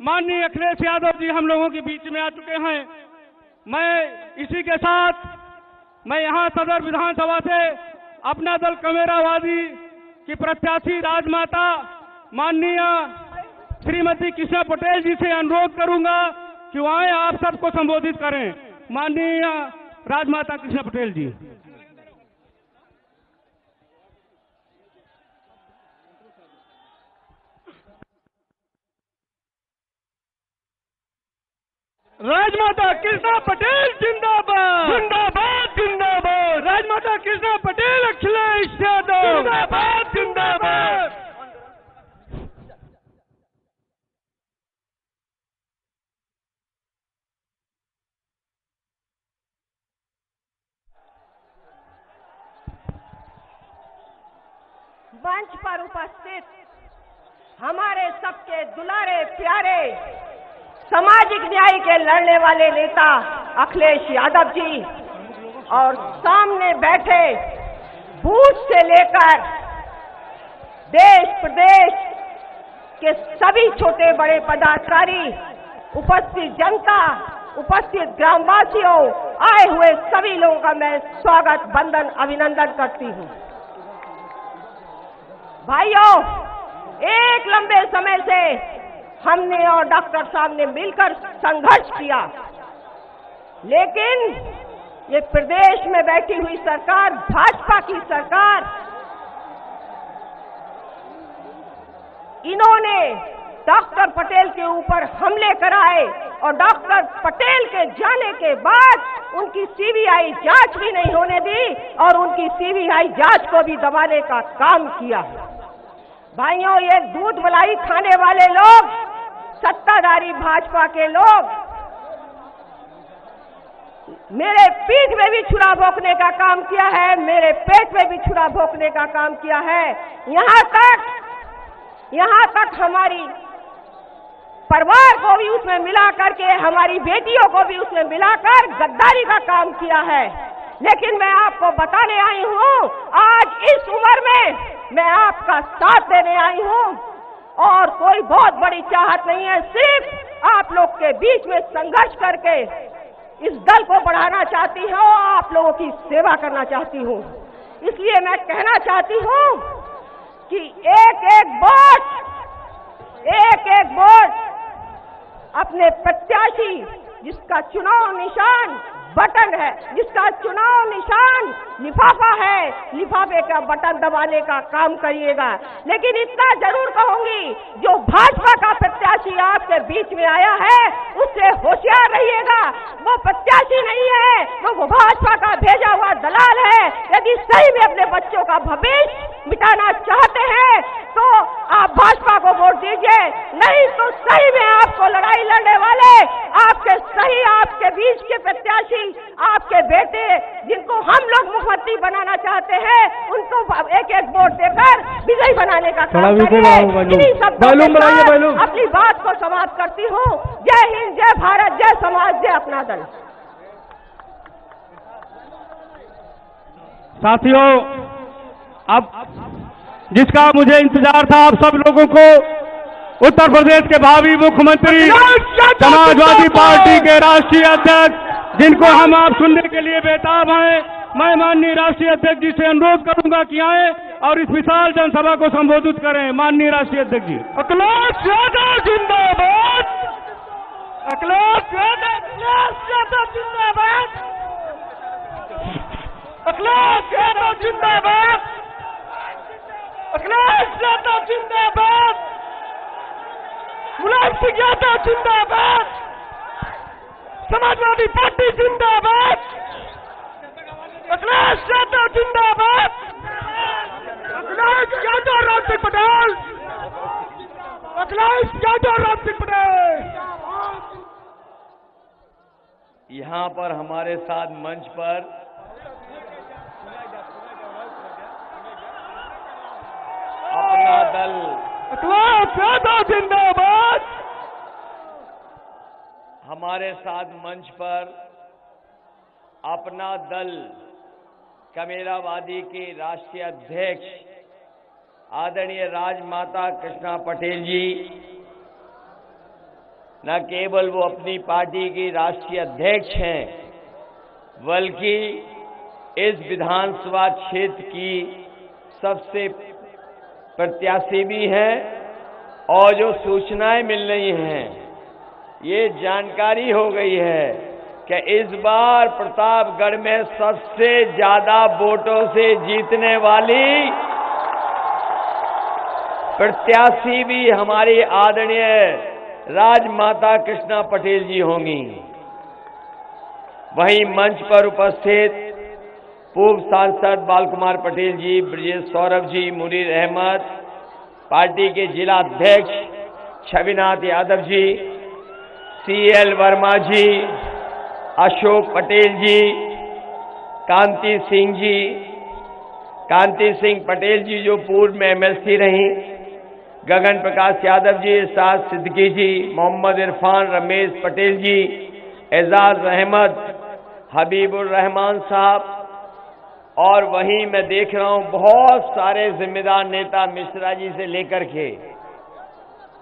माननीय अखिलेश यादव जी हम लोगों के बीच में आ चुके हैं। मैं इसी के साथ मैं यहाँ सदर विधानसभा से अपना दल कमेरावादी की प्रत्याशी राजमाता माननीय श्रीमती कृष्णा पटेल जी से अनुरोध करूंगा कि वो आए आप सबको संबोधित करें। माननीय राजमाता कृष्णा पटेल जी। राजमाता कृष्णा पटेल जिंदाबाद जिंदाबाद जिंदाबाद। राजमाता कृष्णा पटेल अखिलेश यादव जिंदाबाद जिंदाबाद। मंच पर उपस्थित हमारे सबके दुलारे प्यारे सामाजिक न्याय के लड़ने वाले नेता अखिलेश यादव जी और सामने बैठे बूथ से लेकर देश प्रदेश के सभी छोटे बड़े पदाधिकारी, उपस्थित जनता, उपस्थित ग्रामवासियों, आए हुए सभी लोगों का मैं स्वागत वंदन अभिनंदन करती हूँ। भाइयों, एक लंबे समय से हमने और डॉक्टर साहब ने मिलकर संघर्ष किया, लेकिन ये प्रदेश में बैठी हुई सरकार, भाजपा की सरकार, इन्होंने डॉक्टर पटेल के ऊपर हमले कराए और डॉक्टर पटेल के जाने के बाद उनकी सीबीआई जांच भी नहीं होने दी और उनकी सीबीआई जांच को भी दबाने का काम किया। भाइयों, ये दूध मलाई खाने वाले लोग, सत्ताधारी भाजपा के लोग मेरे पीठ में भी छुरा भोंकने का काम किया है, मेरे पेट में भी छुरा भोंकने का काम किया है। यहाँ तक हमारी परिवार को भी उसमें मिला करके, हमारी बेटियों को भी उसमें मिलाकर गद्दारी का काम किया है। लेकिन मैं आपको बताने आई हूँ, आज इस उम्र में मैं आपका साथ देने आई हूँ और कोई बहुत बड़ी चाहत नहीं है, सिर्फ आप लोग के बीच में संघर्ष करके इस दल को बढ़ाना चाहती हूँ, आप लोगों की सेवा करना चाहती हूँ। इसलिए मैं कहना चाहती हूँ कि एक एक वोट अपने प्रत्याशी, जिसका चुनाव निशान बटन है, जिसका चुनाव निशान लिफाफा है, लिफाफे का बटन दबाने का काम करिएगा। लेकिन इतना जरूर कहूंगी, जो भाजपा का प्रत्याशी आपके बीच में आया है उससे होशियार रहिएगा। वो प्रत्याशी नहीं है, वो भाजपा का भेजा हुआ दलाल है। यदि सही में अपने बच्चों का भविष्य मिटाना चाहते हैं तो आप भाजपा को वोट दीजिए, नहीं तो सही में आपको लड़ाई लड़ने वाले आपके बीच के प्रत्याशी, आपके बेटे, जिनको हम लोग मुख्यमंत्री बनाना चाहते हैं, उनको एक एक वोट देकर विजयी बनाने का काम करिए। अपनी बात को समाप्त करती हूँ। जय हिंद, जय भारत, जय समाज, जय अपना दल। साथियों, अब जिसका मुझे इंतजार था, आप सब लोगों को उत्तर प्रदेश के भावी मुख्यमंत्री, समाजवादी पार्टी के राष्ट्रीय अध्यक्ष, जिनको हम आप सुनने के लिए बेताब हैं, मैं माननीय राष्ट्रीय अध्यक्ष जी से अनुरोध करूंगा कि आए और इस विशाल जनसभा को संबोधित करें। माननीय राष्ट्रीय अध्यक्ष जी। अखिलेश यादव जिंदाबाद, अखिलेश यादव जिंदाबाद, अखिलेश यादव जिंदाबाद, अखिलेश यादव जिंदाबाद, मुलायम सिंह यादव जिंदाबाद, समाजवादी पार्टी जिंदाबाद, अखिलेश यादव जिंदाबाद, अखिलेश यादव राम सिंह पटेल, अखिलेश यादव राम सिंह पटेल। यहाँ पर हमारे साथ मंच पर अपना दल अखिलेश यादव जिंदाबाद। हमारे साथ मंच पर अपना दल कमेरावादी के राष्ट्रीय अध्यक्ष आदरणीय राजमाता कृष्णा पटेल जी, न केवल वो अपनी पार्टी की राष्ट्रीय अध्यक्ष हैं, बल्कि इस विधानसभा क्षेत्र की सबसे प्रत्याशी भी हैं। और जो सूचनाएं मिल रही हैं, ये जानकारी हो गई है कि इस बार प्रतापगढ़ में सबसे ज्यादा वोटों से जीतने वाली प्रत्याशी भी हमारी आदरणीय राजमाता कृष्णा पटेल जी होंगी। वहीं मंच पर उपस्थित पूर्व सांसद बाल कुमार पटेल जी, ब्रजेश सौरभ जी, मुनीर अहमद, पार्टी के जिला अध्यक्ष छविनाथ यादव जी, CL वर्मा जी, अशोक पटेल जी, कांति सिंह पटेल जी जो पूर्व में MLC रहीं, गगन प्रकाश यादव जी, एजाज सिद्दीकी जी, मोहम्मद इरफान, रमेश पटेल जी, एजाज अहमद, हबीबुर रहमान साहब, और वहीं मैं देख रहा हूं बहुत सारे जिम्मेदार नेता मिश्रा जी से लेकर के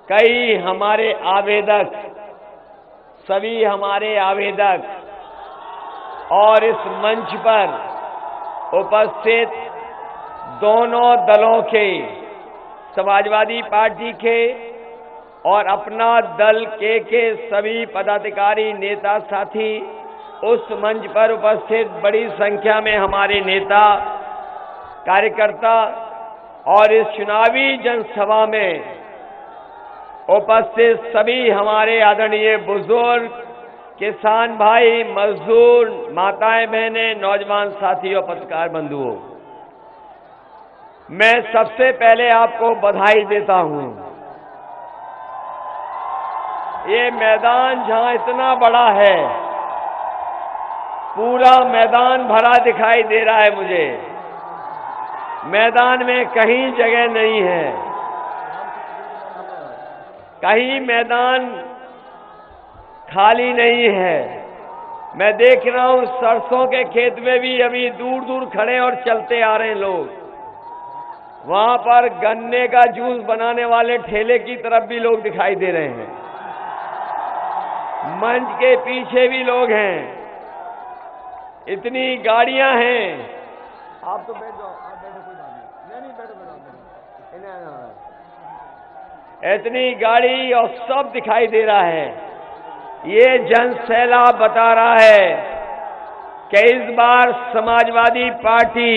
कई हमारे आवेदक, सभी हमारे आवेदक और इस मंच पर उपस्थित दोनों दलों के, समाजवादी पार्टी के और अपना दल के सभी पदाधिकारी, नेता साथी, उस मंच पर उपस्थित बड़ी संख्या में हमारे नेता, कार्यकर्ता और इस चुनावी जनसभा में उपस्थित सभी हमारे आदरणीय बुजुर्ग, किसान भाई, मजदूर, माताएं, बहनें, नौजवान साथियों, पत्रकार बंधुओं, मैं सबसे पहले आपको बधाई देता हूं। ये मैदान जहां इतना बड़ा है, पूरा मैदान भरा दिखाई दे रहा है मुझे। मैदान में कहीं जगह नहीं है, कहीं मैदान खाली नहीं है। मैं देख रहा हूं सरसों के खेत में भी अभी दूर दूर खड़े और चलते आ रहे हैं लोग। वहां पर गन्ने का जूस बनाने वाले ठेले की तरफ भी लोग दिखाई दे रहे हैं। मंच के पीछे भी लोग हैं। इतनी गाड़ियां हैं। आप तो बैठ जाओ, आप बैठो, कोई बात नहीं, बैठो। इतनी गाड़ी और सब दिखाई दे रहा है। ये जनसैलाब बता रहा है कि इस बार समाजवादी पार्टी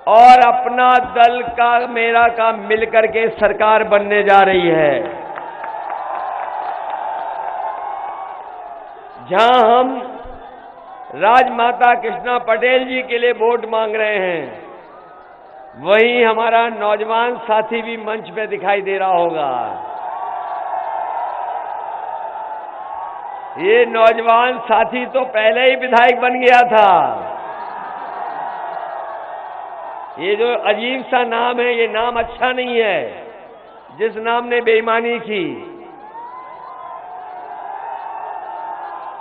और अपना दल का, मेरा का मिलकर के सरकार बनने जा रही है। जहां हम राजमाता कृष्णा पटेल जी के लिए वोट मांग रहे हैं, वहीं हमारा नौजवान साथी भी मंच पे दिखाई दे रहा होगा। ये नौजवान साथी तो पहले ही विधायक बन गया था। ये जो अजीब सा नाम है, ये नाम अच्छा नहीं है। जिस नाम ने बेईमानी की,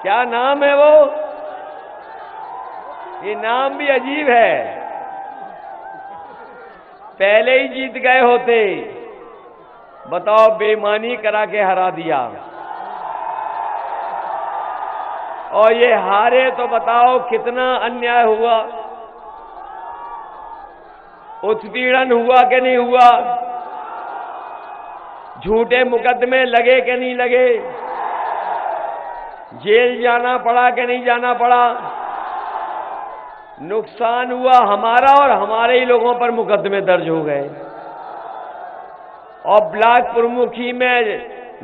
क्या नाम है वो? ये नाम भी अजीब है। पहले ही जीत गए होते, बताओ, बेईमानी करा के हरा दिया। और ये हारे तो बताओ कितना अन्याय हुआ, उत्पीड़न हुआ कि नहीं हुआ, झूठे मुकदमे लगे कि नहीं लगे, जेल जाना पड़ा कि नहीं जाना पड़ा, नुकसान हुआ हमारा और हमारे ही लोगों पर मुकदमे दर्ज हो गए। और ब्लॉक प्रमुखी में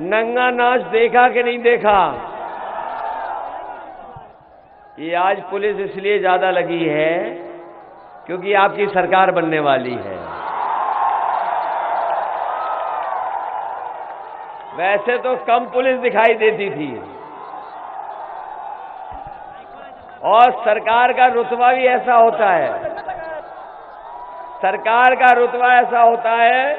नंगा नाच देखा कि नहीं देखा। ये आज पुलिस इसलिए ज्यादा लगी है क्योंकि आपकी सरकार बनने वाली है। वैसे तो कम पुलिस दिखाई देती थी और सरकार का रुतबा भी ऐसा होता है, सरकार का रुतबा ऐसा होता है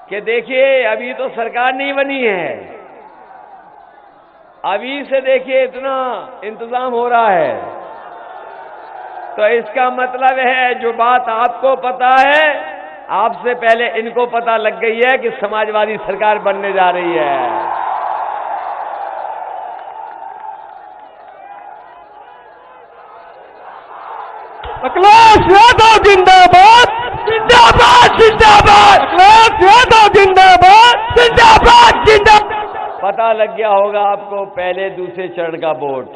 कि देखिए अभी तो सरकार नहीं बनी है, अभी से देखिए इतना इंतजाम हो रहा है, तो इसका मतलब है जो बात आपको पता है आपसे पहले इनको पता लग गई है कि समाजवादी सरकार बनने जा रही है। अखिलेश यादव जिंदाबाद, जिंदाबाद, जिंदाबाद। अखिलेश यादव जिंदाबाद, जिंदाबाद, जिंदाबाद। पता लग गया होगा आपको पहले दूसरे चरण का वोट।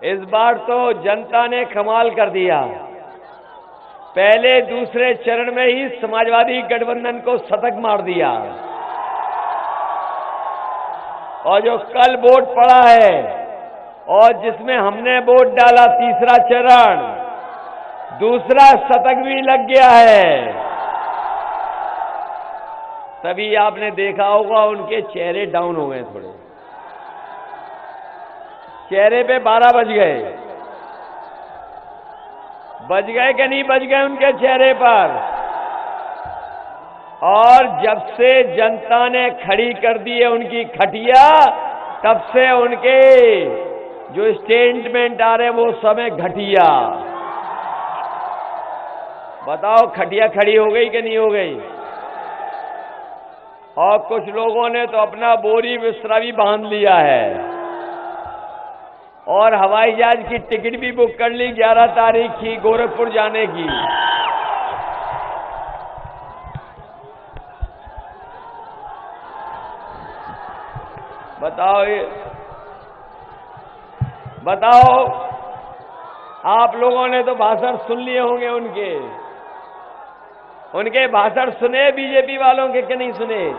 इस बार तो जनता ने कमाल कर दिया। पहले दूसरे चरण में ही समाजवादी गठबंधन को शतक मार दिया। और जो कल वोट पड़ा है और जिसमें हमने वोट डाला तीसरा चरण, दूसरा शतक भी लग गया है। तभी आपने देखा होगा उनके चेहरे डाउन हो गए, थोड़े चेहरे पे 12 बज गए। बज गए कि नहीं बज गए उनके चेहरे पर। और जब से जनता ने खड़ी कर दी है उनकी खटिया, तब से उनके जो स्टेटमेंट आ रहे वो समय घटिया। बताओ खटिया खड़ी हो गई कि नहीं हो गई? और कुछ लोगों ने तो अपना बोरी बिस्तरा भी बांध लिया है और हवाई जहाज की टिकट भी बुक कर ली 11 तारीख की गोरखपुर जाने की। बताओ आप लोगों ने तो भाषण सुन लिए होंगे उनके भाषण सुने बीजेपी वालों के कि नहीं सुने?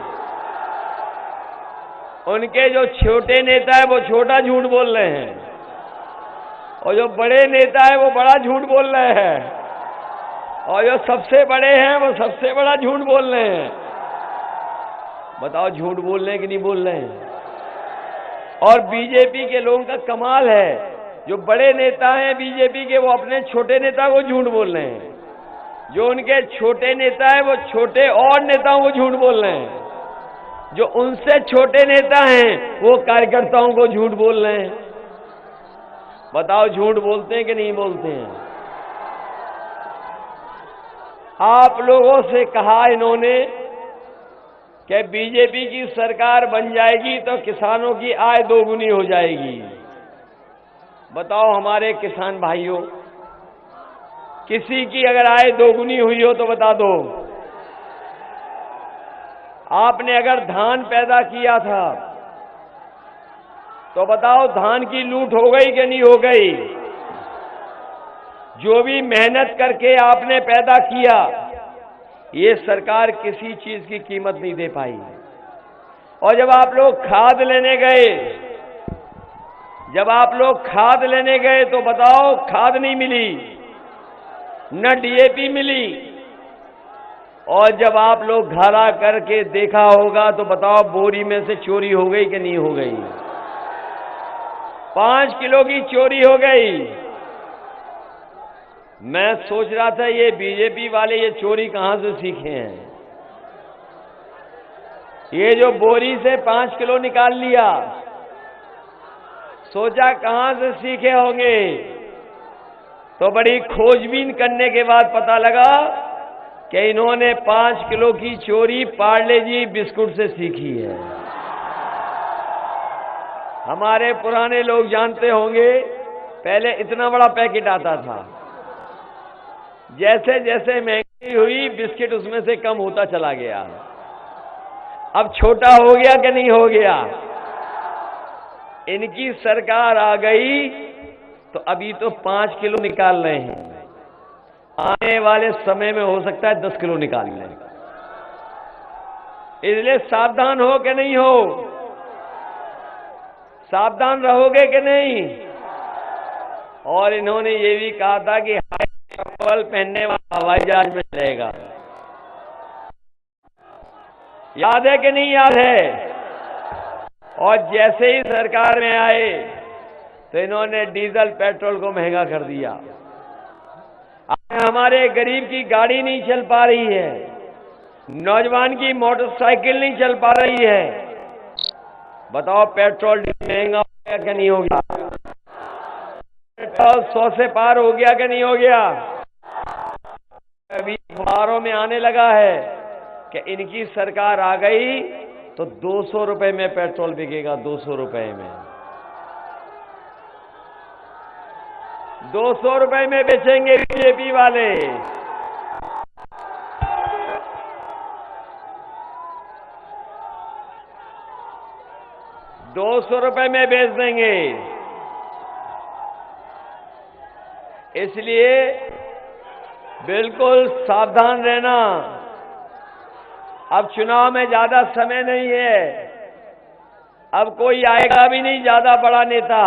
उनके जो छोटे नेता है वो छोटा झूठ बोल रहे हैं और जो बड़े नेता है वो बड़ा झूठ बोल रहे हैं और जो सबसे बड़े हैं वो सबसे बड़ा झूठ बोल रहे हैं। बताओ झूठ बोल रहे हैं कि नहीं बोल रहे हैं? और बीजेपी के लोगों का कमाल है, जो बड़े नेता हैं बीजेपी के वो अपने छोटे नेता को झूठ बोल रहे हैं, जो उनके छोटे नेता है वो छोटे और नेताओं को झूठ बोल रहे हैं, जो उनसे छोटे नेता हैं वो कार्यकर्ताओं को झूठ बोल रहे हैं। बताओ झूठ बोलते हैं कि नहीं बोलते हैं? आप लोगों से कहा इन्होंने कि बीजेपी की सरकार बन जाएगी तो किसानों की आय दोगुनी हो जाएगी। बताओ हमारे किसान भाइयों, किसी की अगर आय दोगुनी हुई हो तो बता दो। आपने अगर धान पैदा किया था तो बताओ धान की लूट हो गई कि नहीं हो गई? जो भी मेहनत करके आपने पैदा किया, ये सरकार किसी चीज की कीमत नहीं दे पाई। और जब आप लोग खाद लेने गए तो बताओ खाद नहीं मिली, न डीएपी मिली। और जब आप लोग घर आ करके देखा होगा तो बताओ बोरी में से चोरी हो गई कि नहीं हो गई? 5 किलो की चोरी हो गई। मैं सोच रहा था ये बीजेपी वाले ये चोरी कहां से सीखे हैं? ये जो बोरी से 5 किलो निकाल लिया, सोचा कहां से सीखे होंगे? तो बड़ी खोजबीन करने के बाद पता लगा कि इन्होंने 5 किलो की चोरी पार्ले जी बिस्कुट से सीखी है। हमारे पुराने लोग जानते होंगे, पहले इतना बड़ा पैकेट आता था, जैसे जैसे महंगाई हुई बिस्किट उसमें से कम होता चला गया। अब छोटा हो गया कि नहीं हो गया? इनकी सरकार आ गई तो अभी तो 5 किलो निकाल रहे हैं, आने वाले समय में हो सकता है 10 किलो निकाल लें। इसलिए सावधान हो कि नहीं हो? सावधान रहोगे कि नहीं? और इन्होंने ये भी कहा था कि चप्पल पहनने वाला हवाई जहाज में चलेगा। याद है कि नहीं याद है? और जैसे ही सरकार में आए तो इन्होंने डीजल पेट्रोल को महंगा कर दिया। आज हमारे गरीब की गाड़ी नहीं चल पा रही है, नौजवान की मोटरसाइकिल नहीं चल पा रही है। बताओ पेट्रोल महंगा हो गया कि नहीं हो गया? पेट्रोल 100 से पार हो गया कि नहीं हो गया? अभी अखबारों में आने लगा है कि इनकी सरकार आ गई तो 200 रुपए में पेट्रोल बिकेगा, 200 रुपए में, 200 रुपए में बेचेंगे बीजेपी वाले। ₹200 में बेच देंगे। इसलिए बिल्कुल सावधान रहना। अब चुनाव में ज्यादा समय नहीं है, अब कोई आएगा भी नहीं ज्यादा बड़ा नेता।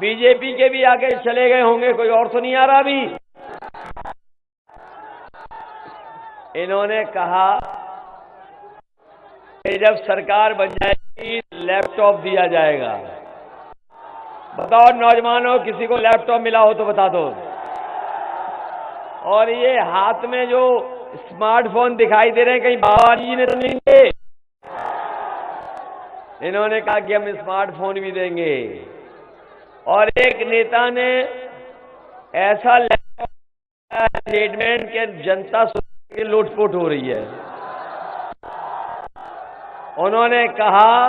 बीजेपी के भी आगे चले गए होंगे, कोई और तो नहीं आ रहा अभी। इन्होंने कहा कि जब सरकार बन जाएगी लैपटॉप दिया जाएगा। बताओ नौजवानों, किसी को लैपटॉप मिला हो तो बता दो। और ये हाथ में जो स्मार्टफोन दिखाई दे रहे हैं, कहीं बाबा जी ने तो नहीं दिए? इन्होंने कहा कि हम स्मार्टफोन भी देंगे। और एक नेता ने ऐसा स्टेटमेंट के जनता की लूटपुट हो रही है। उन्होंने कहा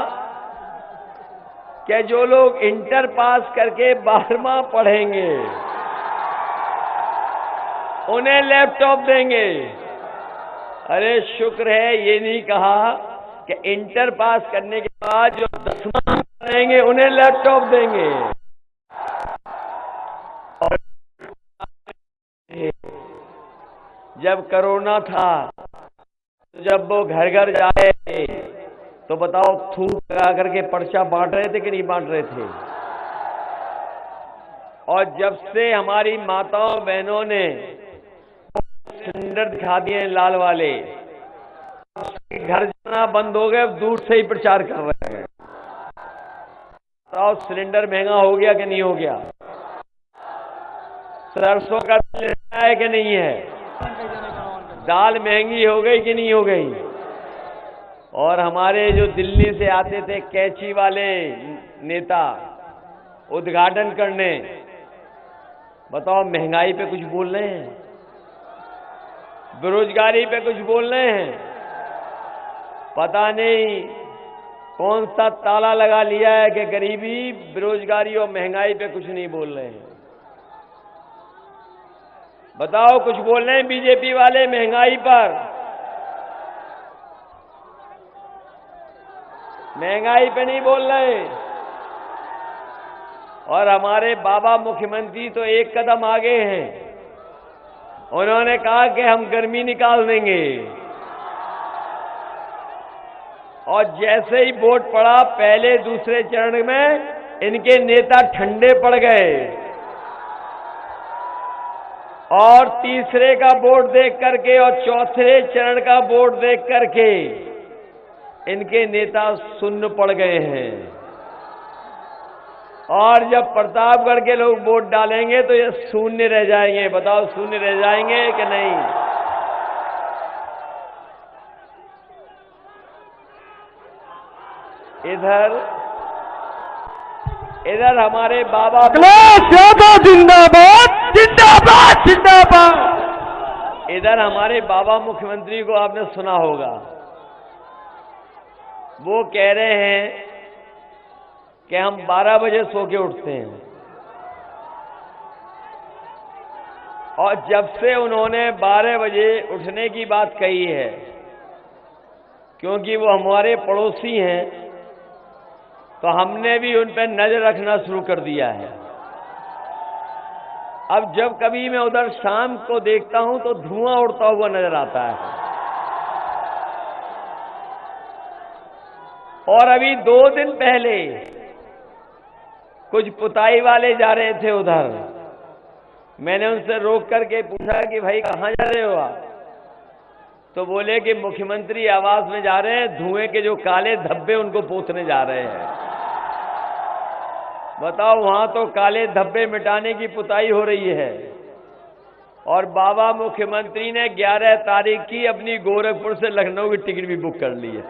कि जो लोग इंटर पास करके 12वां पढ़ेंगे उन्हें लैपटॉप देंगे। अरे शुक्र है ये नहीं कहा कि इंटर पास करने के बाद जो 10वां पढ़ेंगे उन्हें लैपटॉप देंगे। और जब कोरोना था, जब वो घर घर जाए तो बताओ थूक लगा करके पर्चा बांट रहे थे कि नहीं बांट रहे थे? और जब से हमारी माताओं बहनों ने सिलेंडर दिखा दिए लाल वाले, घर जाना बंद हो गए, दूर से ही प्रचार कर रहे हैं। बताओ सिलेंडर महंगा हो गया कि नहीं हो गया? सरसों का तेल है कि नहीं है? दाल महंगी हो गई कि नहीं हो गई? और हमारे जो दिल्ली से आते थे कैंची वाले नेता उद्घाटन करने, बताओ महंगाई पे कुछ बोल रहे हैं? बेरोजगारी पे कुछ बोल रहे हैं? पता नहीं कौन सा ताला लगा लिया है कि गरीबी, बेरोजगारी और महंगाई पे कुछ नहीं बोल रहे हैं। बताओ कुछ बोल रहे हैं बीजेपी वाले महंगाई पर? महंगाई पे नहीं बोल रहे। और हमारे बाबा मुख्यमंत्री तो एक कदम आगे हैं। उन्होंने कहा कि हम गर्मी निकाल देंगे। और जैसे ही वोट पड़ा पहले दूसरे चरण में इनके नेता ठंडे पड़ गए। और तीसरे का वोट देख करके और चौथे चरण का वोट देख करके इनके नेता सुन्न पड़ गए हैं। और जब प्रतापगढ़ के लोग वोट डालेंगे तो ये शून्य रह जाएंगे। बताओ शून्य रह जाएंगे कि नहीं? इधर हमारे बाबा जिंदाबाद जिंदाबाद जिंदाबाद। इधर हमारे बाबा मुख्यमंत्री को आपने सुना होगा, वो कह रहे हैं कि हम 12 बजे सो के उठते हैं। और जब से उन्होंने 12 बजे उठने की बात कही है, क्योंकि वो हमारे पड़ोसी हैं, तो हमने भी उन पर नजर रखना शुरू कर दिया है। अब जब कभी मैं उधर शाम को देखता हूं तो धुआं उड़ता हुआ नजर आता है। और अभी 2 दिन पहले कुछ पुताई वाले जा रहे थे उधर। मैंने उनसे रोक करके पूछा कि भाई कहाँ जा रहे हो आप? तो बोले कि मुख्यमंत्री आवास में जा रहे हैं, धुएं के जो काले धब्बे उनको पोंछने जा रहे हैं। बताओ वहां तो काले धब्बे मिटाने की पुताई हो रही है। और बाबा मुख्यमंत्री ने 11 तारीख की अपनी गोरखपुर से लखनऊ की टिकट भी बुक कर ली है।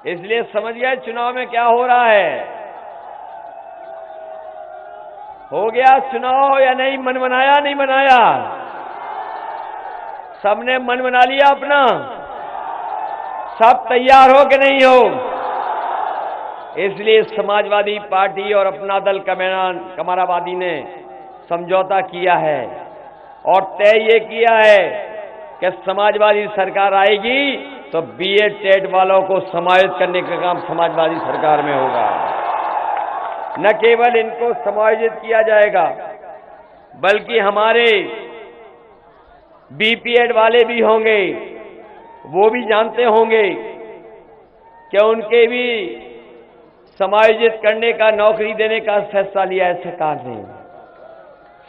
इसलिए समझ गए चुनाव में क्या हो रहा है। हो गया चुनाव या नहीं? मन बनाया नहीं बनाया? सबने मन बना लिया अपना? सब तैयार हो कि नहीं हो? इसलिए समाजवादी पार्टी और अपना दल कमराबादी ने समझौता किया है और तय ये किया है कि समाजवादी सरकार आएगी तो बीएड टेट वालों को समायोजित करने का काम समाजवादी सरकार में होगा। न केवल इनको समायोजित किया जाएगा बल्कि हमारे बीपीएड वाले भी होंगे, वो भी जानते होंगे कि उनके भी समायोजित करने का, नौकरी देने का फैसला लिया है सरकार ने।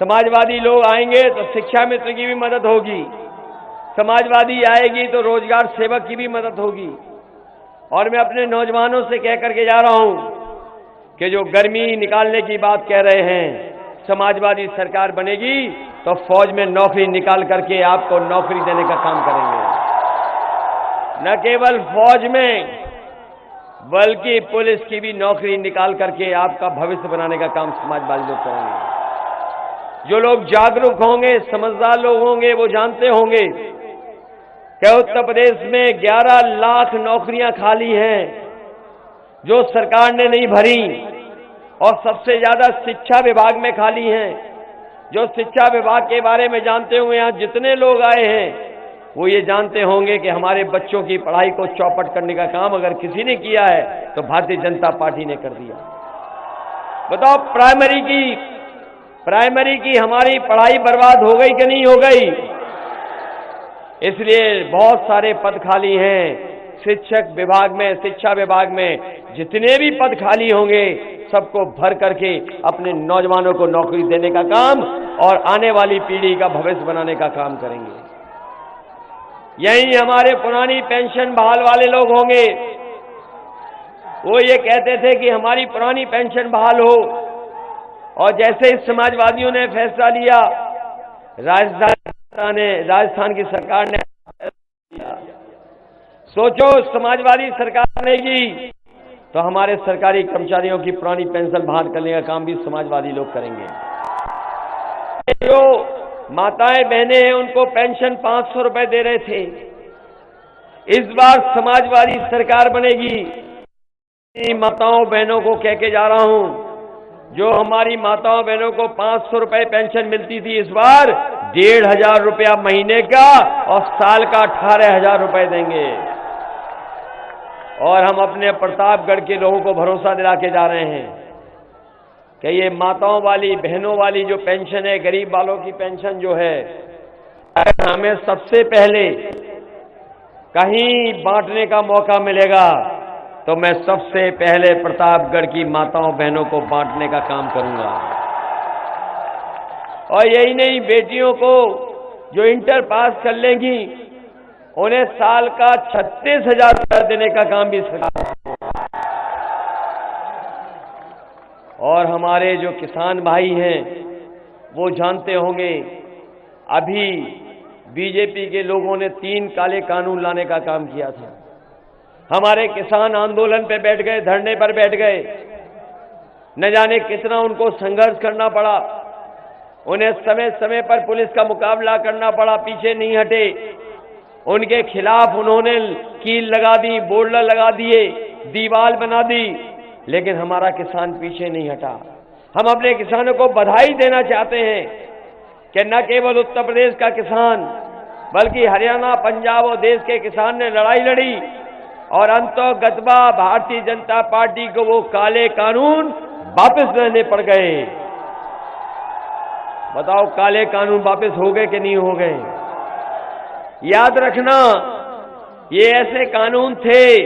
समाजवादी लोग आएंगे तो शिक्षा मित्र की भी मदद होगी, समाजवादी आएगी तो रोजगार सेवक की भी मदद होगी। और मैं अपने नौजवानों से कह करके जा रहा हूं कि जो गर्मी निकालने की बात कह रहे हैं, समाजवादी सरकार बनेगी तो फौज में नौकरी निकाल करके आपको नौकरी देने का काम करेंगे। न केवल फौज में बल्कि पुलिस की भी नौकरी निकाल करके आपका भविष्य बनाने का काम समाजवादी लोग करेंगे। जो लोग जागरूक होंगे, समझदार लोग होंगे, वो जानते होंगे कि उत्तर प्रदेश में 11 लाख नौकरियां खाली हैं जो सरकार ने नहीं भरी, और सबसे ज्यादा शिक्षा विभाग में खाली हैं। जो शिक्षा विभाग के बारे में जानते हुए यहां जितने लोग आए हैं वो ये जानते होंगे कि हमारे बच्चों की पढ़ाई को चौपट करने का काम अगर किसी ने किया है तो भारतीय जनता पार्टी ने कर दिया। बताओ, प्राइमरी की हमारी पढ़ाई बर्बाद हो गई कि नहीं हो गई? इसलिए बहुत सारे पद खाली हैं। शिक्षक विभाग में, शिक्षा विभाग में जितने भी पद खाली होंगे सबको भर करके अपने नौजवानों को नौकरी देने का काम और आने वाली पीढ़ी का भविष्य बनाने का काम करेंगे। यही हमारे पुरानी पेंशन बहाल वाले लोग होंगे, वो ये कहते थे कि हमारी पुरानी पेंशन बहाल हो, और जैसे ही समाजवादियों ने फैसला लिया, राजस्थान की सरकार ने सोचो समाजवादी सरकार बनेगी तो हमारे सरकारी कर्मचारियों की पुरानी पेंशन बहाल करने का काम भी समाजवादी लोग करेंगे। जो माताएं बहनें हैं उनको पेंशन 500 रुपए दे रहे थे, इस बार समाजवादी सरकार बनेगी। माताओं बहनों को कह के जा रहा हूं, जो हमारी माताओं बहनों को 500 रुपए पेंशन मिलती थी, इस बार 1500 रुपया महीने का और साल का 18,000 रुपए देंगे। और हम अपने प्रतापगढ़ के लोगों को भरोसा दिला के जा रहे हैं कि ये माताओं वाली, बहनों वाली जो पेंशन है, गरीब वालों की पेंशन जो है, हमें सबसे पहले कहीं बांटने का मौका मिलेगा तो मैं सबसे पहले प्रतापगढ़ की माताओं बहनों को बांटने का काम करूंगा। और यही नहीं, बेटियों को जो इंटर पास कर लेंगी उन्हें साल का 36,000 रुपया देने का काम भी सरकार। और हमारे जो किसान भाई हैं वो जानते होंगे, अभी बीजेपी के लोगों ने 3 काले कानून लाने का काम किया था। हमारे किसान आंदोलन पे बैठ गए, धरने पर बैठ गए, न जाने कितना उनको संघर्ष करना पड़ा, उन्हें समय समय पर पुलिस का मुकाबला करना पड़ा, पीछे नहीं हटे। उनके खिलाफ उन्होंने कील लगा दी, बोर्डर लगा दिए, दीवार बना दी, लेकिन हमारा किसान पीछे नहीं हटा। हम अपने किसानों को बधाई देना चाहते हैं कि न केवल उत्तर प्रदेश का किसान बल्कि हरियाणा, पंजाब और देश के किसान ने लड़ाई लड़ी और अंततः भारतीय जनता पार्टी को वो काले कानून वापस लेने पड़ गए। बताओ, काले कानून वापस हो गए कि नहीं हो गए? याद रखना, ये ऐसे कानून थे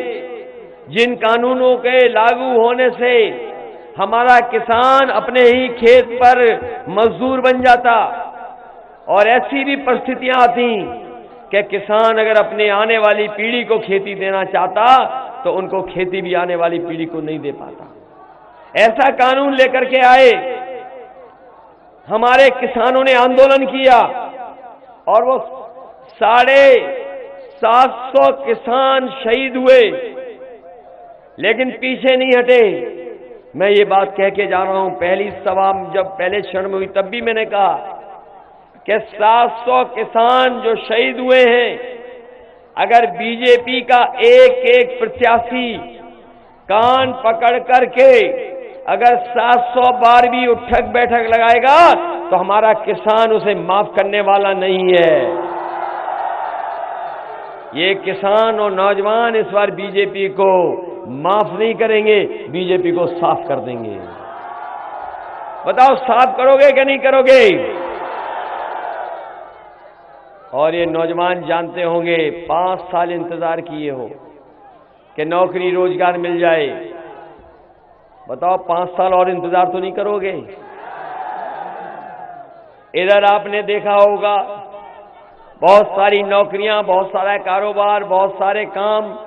जिन कानूनों के लागू होने से हमारा किसान अपने ही खेत पर मजदूर बन जाता, और ऐसी भी परिस्थितियां आती कि किसान अगर अपने आने वाली पीढ़ी को खेती देना चाहता तो उनको खेती भी आने वाली पीढ़ी को नहीं दे पाता। ऐसा कानून लेकर के आए, हमारे किसानों ने आंदोलन किया और वो 750 किसान शहीद हुए, लेकिन पीछे नहीं हटे। मैं ये बात कह के जा रहा हूं, पहली सभा जब पहले क्षण में हुई तब भी मैंने कहा कि 700 किसान जो शहीद हुए हैं, अगर बीजेपी का एक एक प्रत्याशी कान पकड़ करके अगर 700 बार भी उठक बैठक लगाएगा तो हमारा किसान उसे माफ करने वाला नहीं है। ये किसान और नौजवान इस बार बीजेपी को माफ नहीं करेंगे, बीजेपी को साफ कर देंगे। बताओ साफ करोगे कि नहीं करोगे? और ये नौजवान जानते होंगे 5 साल इंतजार किए हो कि नौकरी रोजगार मिल जाए। बताओ 5 साल और इंतजार तो नहीं करोगे? इधर आपने देखा होगा बहुत सारी नौकरियां, बहुत सारा कारोबार, बहुत सारे काम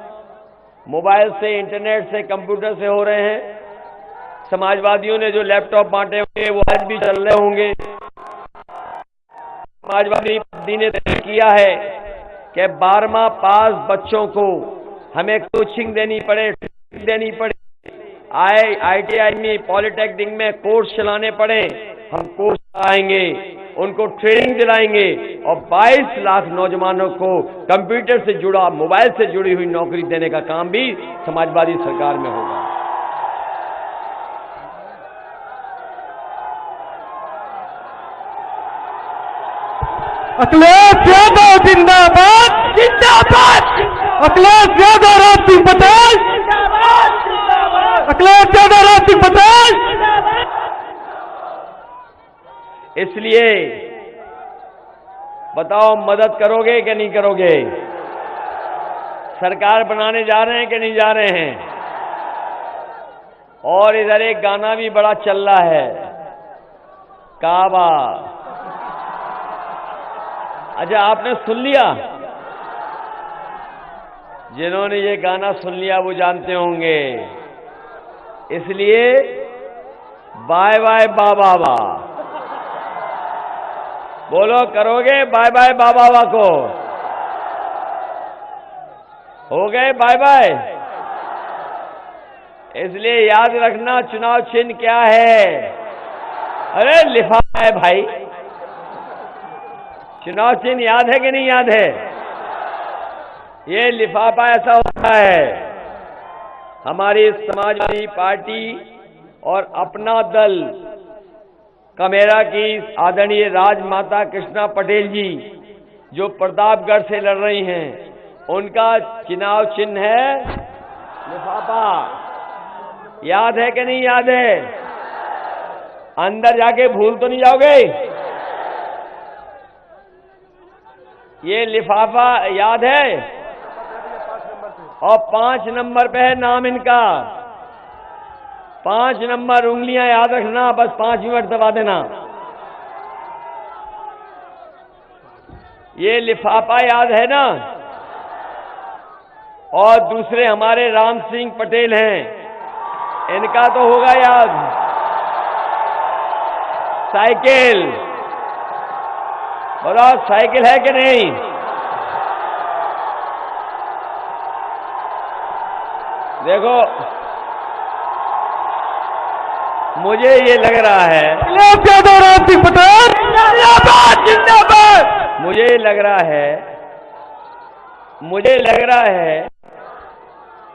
मोबाइल से, इंटरनेट से, कंप्यूटर से हो रहे हैं। समाजवादियों ने जो लैपटॉप बांटे होंगे वो आज भी चल रहे होंगे। समाजवादी पार्टी ने तय किया है कि 12वां पास बच्चों को हमें कोचिंग देनी पड़े, ITI में, पॉलिटेक्निक में कोर्स चलाने पड़े, हम कोर्स चलाएंगे, उनको ट्रेनिंग दिलाएंगे और 22 लाख नौजवानों को कंप्यूटर से जुड़ा, मोबाइल से जुड़ी हुई नौकरी देने का काम भी समाजवादी सरकार में होगा। अखिलेश यादव जिंदाबाद, जिंदाबाद। अखिलेश यादव, राज सिंह पटेल जिंदाबाद, जिंदाबाद। अखिलेश यादव, राज सिंह पटेल जिंदाबाद। इसलिए बताओ मदद करोगे कि नहीं करोगे? सरकार बनाने जा रहे हैं कि नहीं जा रहे हैं? और इधर एक गाना भी बड़ा चल रहा है, काबा। अच्छा, आपने सुन लिया? जिन्होंने ये गाना सुन लिया वो जानते होंगे। इसलिए बाय बाय बाबा, बोलो करोगे बाय बाय बाबा को? हो गए बाय बाय? इसलिए याद रखना चुनाव चिन्ह क्या है। अरे लिफाफा है भाई। चुनाव चिन्ह याद है कि नहीं याद है? ये लिफाफा ऐसा होता है। हमारी समाजवादी पार्टी और अपना दल कमेरा की आदरणीय राजमाता कृष्णा पटेल जी जो प्रतापगढ़ से लड़ रही हैं, उनका चुनाव चिन्ह है लिफाफा। याद है कि नहीं याद है? अंदर जाके भूल तो नहीं जाओगे? ये लिफाफा याद है? और 5 नंबर पे है नाम इनका। 5 नंबर उंगलियां याद रखना, बस 5 मिनट दबा देना। ये लिफाफा याद है ना? और दूसरे हमारे राम सिंह पटेल हैं, इनका तो होगा याद, साइकिल। बोलो साइकिल है कि नहीं? देखो मुझे ये लग रहा है, राम सिंह पटेल जिंदाबाद, जिंदाबाद। मुझे लग रहा है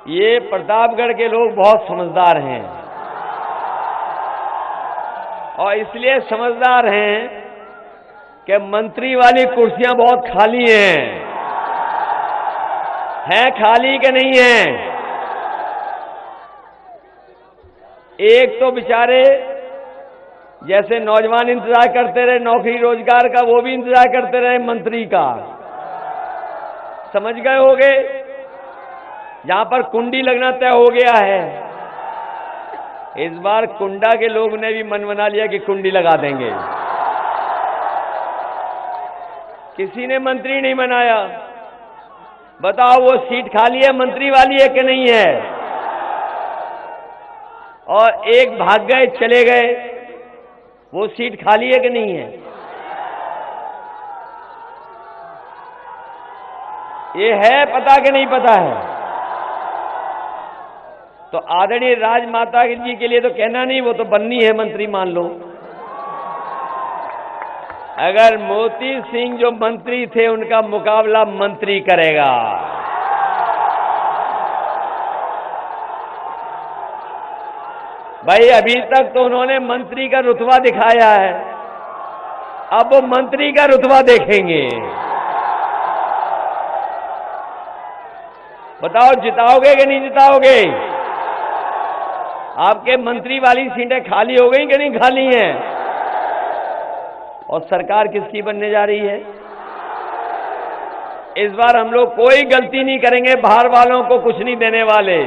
ये प्रतापगढ़ के लोग बहुत समझदार हैं, और इसलिए समझदार हैं कि मंत्री वाली कुर्सियां बहुत खाली हैं खाली कि नहीं हैं? एक तो बेचारे जैसे नौजवान इंतजार करते रहे नौकरी रोजगार का, वो भी इंतजार करते रहे मंत्री का। समझ गए होगे? जहां पर कुंडी लगना तय हो गया है, इस बार कुंडा के लोग ने भी मन बना लिया कि कुंडी लगा देंगे। किसी ने मंत्री नहीं बनाया। बताओ वो सीट खाली है, मंत्री वाली है कि नहीं है? और एक भाग गए, चले गए, वो सीट खाली है कि नहीं है? ये है पता कि नहीं पता है? तो आदरणीय राजमाता जी के लिए तो कहना नहीं, वो तो बननी है मंत्री मान लो। अगर मोती सिंह जो मंत्री थे उनका मुकाबला मंत्री करेगा। भाई अभी तक तो उन्होंने मंत्री का रुतबा दिखाया है, अब वो मंत्री का रुतबा देखेंगे। बताओ जिताओगे कि नहीं जिताओगे? आपके मंत्री वाली सीटें खाली हो गई कि नहीं खाली हैं? और सरकार किसकी बनने जा रही है? इस बार हम लोग कोई गलती नहीं करेंगे, बाहर वालों को कुछ नहीं देने वाले।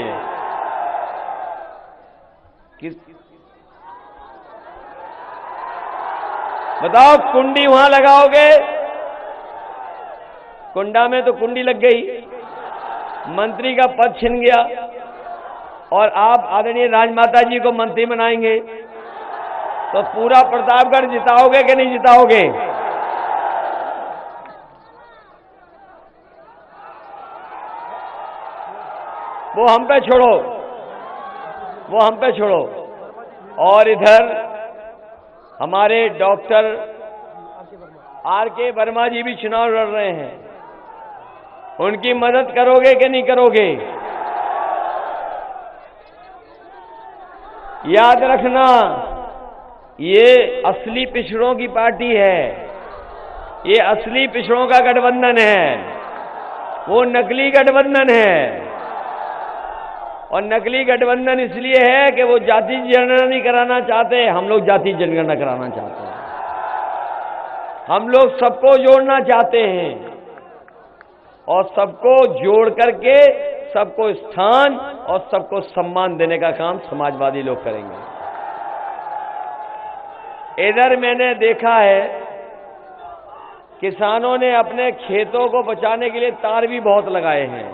बताओ कुंडी वहां लगाओगे? कुंडा में तो कुंडी लग गई, मंत्री का पद छिन गया, और आप आदरणीय राजमाता जी को मंत्री बनाएंगे तो पूरा प्रतापगढ़ जिताओगे कि नहीं जिताओगे? वो हम पे छोड़ो, वो हम पे छोड़ो। और इधर हमारे डॉक्टर आर.के. वर्मा जी भी चुनाव लड़ रहे हैं, उनकी मदद करोगे कि नहीं करोगे? याद रखना, ये असली पिछड़ों की पार्टी है, ये असली पिछड़ों का गठबंधन है, वो नकली गठबंधन है। और नकली गठबंधन इसलिए है कि वो जाति जनगणना नहीं कराना चाहते, हम लोग जाति जनगणना कराना चाहते हैं। हम लोग सबको जोड़ना चाहते हैं, और सबको जोड़ करके सबको स्थान और सबको सम्मान देने का काम समाजवादी लोग करेंगे। इधर मैंने देखा है किसानों ने अपने खेतों को बचाने के लिए तार भी बहुत लगाए हैं।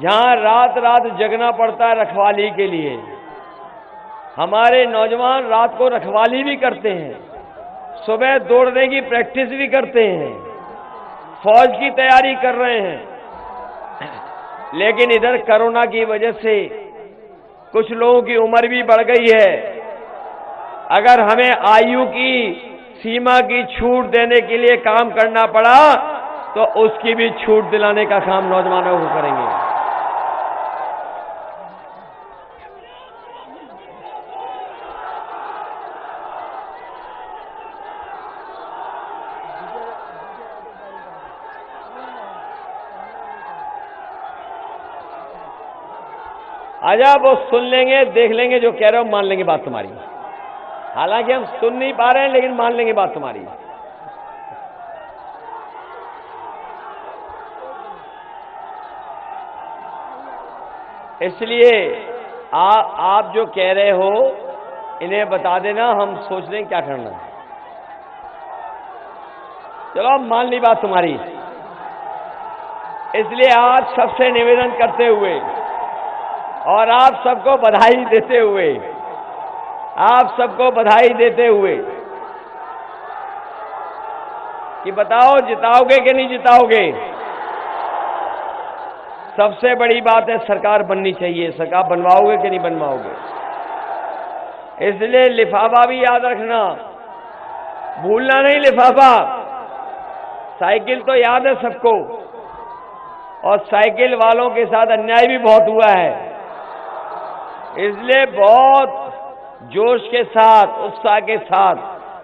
जहां रात रात जगना पड़ता है रखवाली के लिए, हमारे नौजवान रात को रखवाली भी करते हैं, सुबह दौड़ने की प्रैक्टिस भी करते हैं, फौज की तैयारी कर रहे हैं। लेकिन इधर कोरोना की वजह से कुछ लोगों की उम्र भी बढ़ गई है। अगर हमें आयु की सीमा की छूट देने के लिए काम करना पड़ा तो उसकी भी छूट दिलाने का काम नौजवानों को करेंगे। आजा वो सुन लेंगे, देख लेंगे, जो कह रहे हो मान लेंगे बात तुम्हारी। हालांकि हम सुन नहीं पा रहे हैं लेकिन मान लेंगे बात तुम्हारी। इसलिए आप जो कह रहे हो इन्हें बता देना, हम सोच लें क्या करना है। चलो अब मान ली बात तुम्हारी। इसलिए आज सबसे निवेदन करते हुए और आप सबको बधाई देते हुए, आप सबको बधाई देते हुए कि बताओ जिताओगे कि नहीं जिताओगे? सबसे बड़ी बात है सरकार बननी चाहिए। सरकार बनवाओगे कि नहीं बनवाओगे? इसलिए लिफाफा भी याद रखना, भूलना नहीं लिफाफा। साइकिल तो याद है सबको, और साइकिल वालों के साथ अन्याय भी बहुत हुआ है। इसलिए बहुत जोश के साथ, उत्साह के साथ,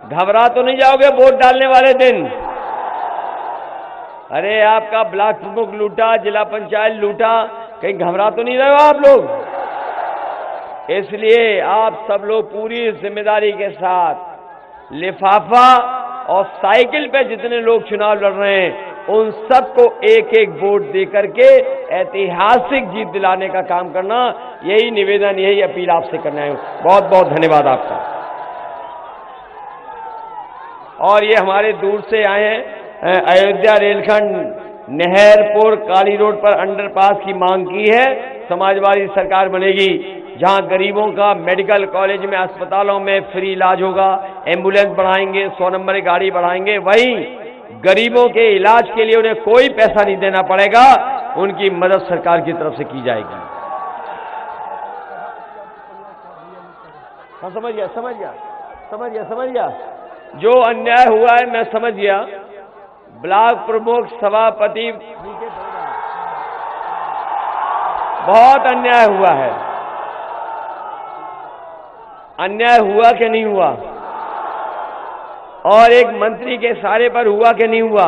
घबरा तो नहीं जाओगे वोट डालने वाले दिन? अरे आपका ब्लॉक प्रमुख लूटा, जिला पंचायत लूटा, कहीं घबरा तो नहीं रहे हो आप लोग? इसलिए आप सब लोग पूरी जिम्मेदारी के साथ लिफाफा और साइकिल पे जितने लोग चुनाव लड़ रहे हैं उन सबको एक एक वोट दे करके ऐतिहासिक जीत दिलाने का काम करना, यही निवेदन, यही अपील आपसे करना है। बहुत बहुत धन्यवाद आपका। और ये हमारे दूर से आए हैं, अयोध्या रेलखंड नहरपुर काली रोड पर अंडरपास की मांग की है। समाजवादी सरकार बनेगी जहां गरीबों का मेडिकल कॉलेज में, अस्पतालों में फ्री इलाज होगा, एम्बुलेंस बढ़ाएंगे, 100 नंबर गाड़ी बढ़ाएंगे। वहीं गरीबों के इलाज के लिए उन्हें कोई पैसा नहीं देना पड़ेगा। उनकी मदद सरकार की तरफ से की जाएगी। हाँ, समझ गया। जो अन्याय हुआ है मैं समझ गया। ब्लॉक प्रमुख, सभापति, बहुत अन्याय हुआ है। अन्याय हुआ कि नहीं हुआ? और एक मंत्री के सारे पर हुआ कि नहीं हुआ?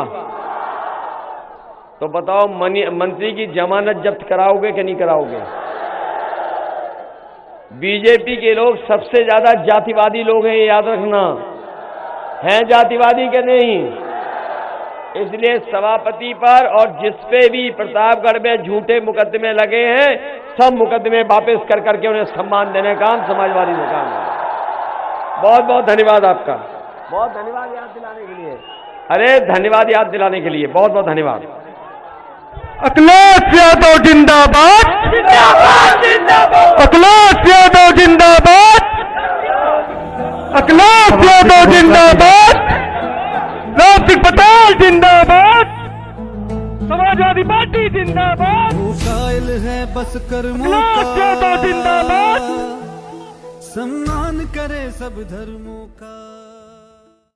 तो बताओ, मंत्री की जमानत जब्त कराओगे कि नहीं कराओगे? बीजेपी के लोग सबसे ज्यादा जातिवादी लोग हैं, ये याद रखना। हैं जातिवादी के नहीं? इसलिए सभापति पर और जिसपे भी प्रतापगढ़ में झूठे मुकदमे लगे हैं, सब मुकदमे वापस कर करके उन्हें सम्मान देने का काम समाजवादी ने काम है। बहुत बहुत धन्यवाद आपका। बहुत धन्यवाद याद दिलाने के लिए। अरे धन्यवाद याद दिलाने के लिए, बहुत बहुत धन्यवाद। अखिलेश यादव जिंदाबाद, अखिलेश यादव जिंदाबाद, अखिलेश यादव जिंदाबाद, राम सिंह पटेल जिंदाबाद, समाजवादी पार्टी जिंदाबाद, कायल है बस कर्मों अखिलेश यादव जिंदाबाद। सम्मान करे सब धर्मों का।